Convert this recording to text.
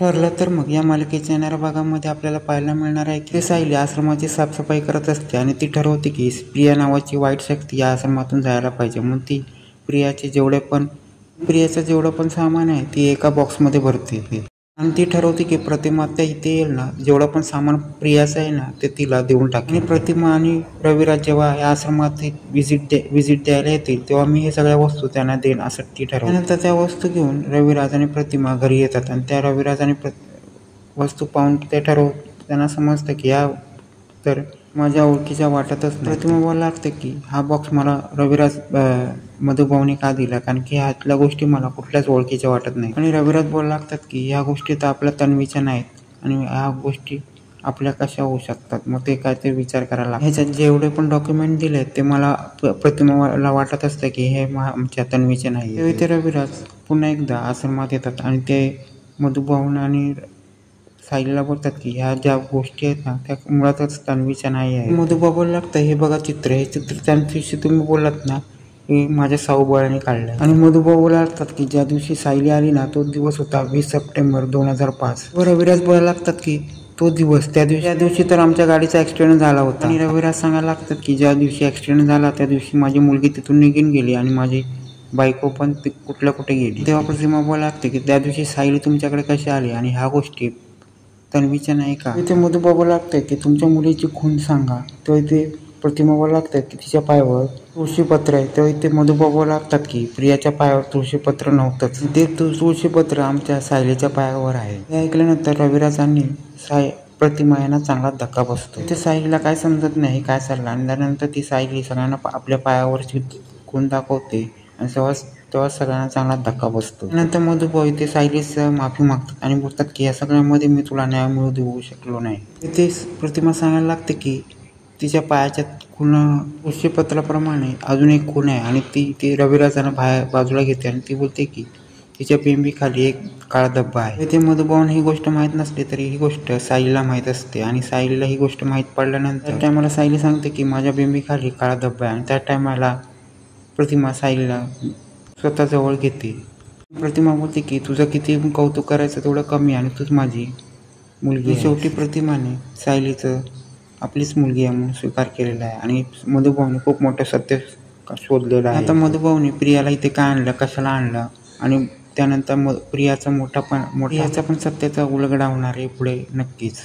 ठरलं तर मग या मालिकेच्या येणाऱ्या भागामध्ये आपल्याला पाहायला मिळणार आहे की सायली आश्रमाची साफसफाई करत असते आणि ती ठरवते की प्रिया नावाची वाईट शक्ती या आश्रमातून जायला पाहिजे. म्हणून ती प्रियाचं जेवढं पण सामान आहे ती एका बॉक्समध्ये भरते आणि ती ठरवते की प्रतिमा त्या इथे येईल ना, जेवढं पण सामान प्रियाचं आहे ना ते तिला देऊन टाकेल. आणि प्रतिमा आणि रविराज जेव्हा या आश्रमात विजिट द्यायला येतील तेव्हा मी हे सगळ्या वस्तू त्यांना देईन असं ती ठरवते. त्यानंतर त्या वस्तू घेऊन रविराज आणि प्रतिमा घरी येतात आणि त्या रविराज आणि वस्तू पाहून त्यांना समजतं की या तर माझ्या ओळखीच्या वाटतच नाही. प्रतिमा बोलायला लागते की हा बॉक्स मला रविराज मधुभाऊने का दिला, कारण की ह्यातल्या गोष्टी मला कुठल्याच ओळखीच्या वाटत नाही. आणि रविराज बोलायला लागतात की ह्या गोष्टी तर आपल्या तन्वीच्या नाहीत आणि ह्या गोष्टी आपल्या कशा होऊ शकतात. मग ते काय ते विचार करायला लागतात. ह्याच्यात जेवढे पण डॉक्युमेंट दिले ते मला प्रतिमाला वाटत असतं की हे आमच्या तन्वीचे नाही. तेव्हा ते रविराज पुन्हा एकदा आश्रमात येतात आणि ते मधुभाऊन आणि सायलीला बोलतात की ह्या ज्या गोष्टी आहेत ना त्या मुळातच तन्वीच्या नाही आहे. मधुभाऊ बोलायला लागतं हे बघा हे चित्र त्यांच्याशी तुम्ही बोललात ना हे माझ्या साऊबाळाने काढलंय. आणि मधुभाऊ बोलायला लागतात की ज्या दिवशी सायली आली ना तो दिवस होता 20 सप्टेंबर 2005. रविराज बोलायला लागतात की तो दिवस त्या दिवशी तर आमच्या गाडीचा ऍक्सिडेंट झाला होता. आणि रविराज सांगायला लागतात की ज्या दिवशी ऍक्सिडेंट झाला त्या दिवशी माझी मुलगी तिथून निघून गेली आणि माझी बायको पण कुठे गेली. तेव्हा प्रतिमा बोलायला लागते की त्या दिवशी सायली तुमच्याकडे कशी आली आणि ह्या गोष्टी तन्वीच्या नाही का. इथे मधुभाऊ बोलायला लागतंय की तुमच्या मुलीची खून सांगा. तेव्हा इथे प्रतिमा बोलायला लागतात की तिच्या पायावर तुळशीपत्र आहे. तेव्हा इथे मधुभाऊ बोलायला लागतात की प्रियाच्या पायावर तुळशीपत्र नव्हतंच, ते तुळशीपत्र आमच्या सायलीच्या पायावर आहे. हे ऐकल्यानंतर रविराजांनी प्रतिमा यांना चांगला धक्का बसतो. इथे सायलीला काय समजत नाही काय चाललं आणि त्यानंतर ती सायली सगळ्यांना आपल्या पायावरची खून दाखवते आणि तेव्हा सगळ्यांना चांगला धक्का बसतो. त्यानंतर मधुभाऊ इथे सायलीचं माफी मागतात आणि बोलतात की या सगळ्यामध्ये मी तुला न्याय मिळवू देऊ शकलो नाही. इथे प्रतिमा सांगायला लागते की तिच्या पायाच्या खून तुळशीपत्राप्रमाणे अजून एक खून आहे आणि ती रविराजांना बाजूला घेते आणि ती बोलते की तिच्या बेंबीखाली एक काळा धब्बा आहे. इथे मधुभाऊने ही गोष्ट माहीत नसली तरी ही गोष्ट सायलीला माहीत असते आणि सायलीला ही गोष्ट माहीत पडल्यानंतर त्या टायमाला सायली सांगते की माझ्या बेंबीखाली काळा धब्बा आहे आणि त्या टायमाला प्रतिमा सायलीला स्वतःजवळ घेते. प्रतिमा बोलते की तुझं किती कौतुक करायचं तेवढं कमी आणि तूच माझी मुलगी. शेवटी प्रतिमाने सायलीचं आपलीच मुलगी आहे म्हणून स्वीकार केलेला आहे आणि मधुभाऊने खूप मोठं सत्य शोधलेलं आहे. आता मधुभाऊने प्रियाला इथे काय आणलं, कशाला आणलं आणि त्यानंतर प्रियाचा पण सत्याचा उलगडा होणार आहे पुढे नक्कीच.